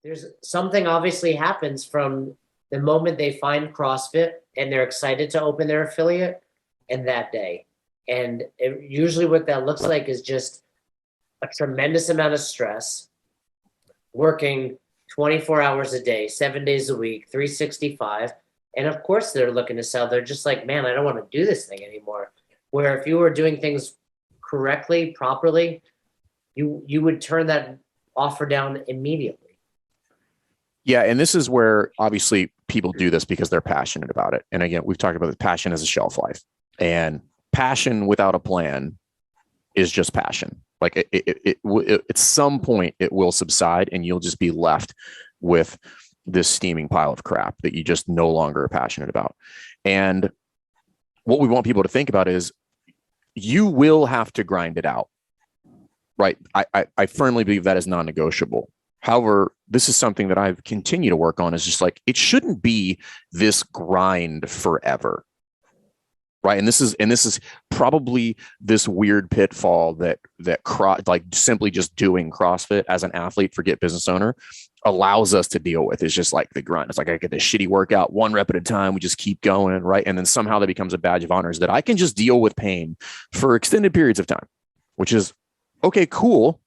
there's something obviously happens from the moment they find CrossFit and they're excited to open their affiliate and that day. And usually what that looks like is just a tremendous amount of stress, working 24 hours a day, 7 days a week, 365. And of course they're looking to sell. They're just like, man, I don't want to do this thing anymore. Where if you were doing things correctly, properly, you would turn that offer down immediately. Yeah, and this is where obviously people do this because they're passionate about it. And again, we've talked about the passion as a shelf life, and passion without a plan is just passion. Like at some point it will subside and you'll just be left with this steaming pile of crap that you just no longer are passionate about. And what we want people to think about is you will have to grind it out, right? I firmly believe that is non-negotiable. However, this is something that I've continued to work on, is just like, it shouldn't be this grind forever. Right. And this is probably this weird pitfall that like simply just doing CrossFit as an athlete, forget business owner, allows us to deal with. Is just like the grind. It's like, I get this shitty workout 1 rep at a time. We just keep going. Right. And then somehow that becomes a badge of honor, is that I can just deal with pain for extended periods of time, which is okay, cool.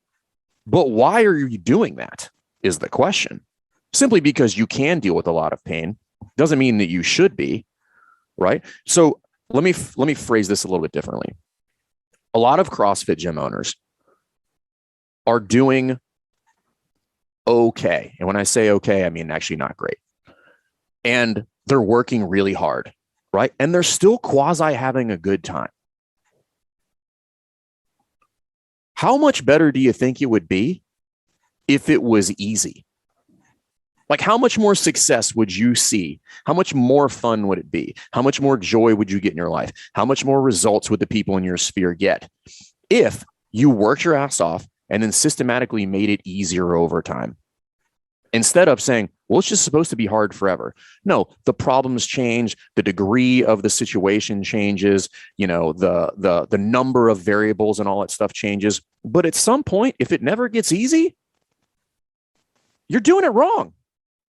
But why are you doing that is the question. Simply because you can deal with a lot of pain doesn't mean that you should be. Right. So let me phrase this a little bit differently. A lot of CrossFit gym owners are doing okay. And when I say okay, I mean actually not great. And they're working really hard, right? And they're still quasi having a good time. How much better do you think it would be if it was easy? Like, how much more success would you see? How much more fun would it be? How much more joy would you get in your life? How much more results would the people in your sphere get if you worked your ass off and then systematically made it easier over time? Instead of saying, well, it's just supposed to be hard forever. No, the problems change. The degree of the situation changes. You know, the number of variables and all that stuff changes. But at some point, if it never gets easy, you're doing it wrong.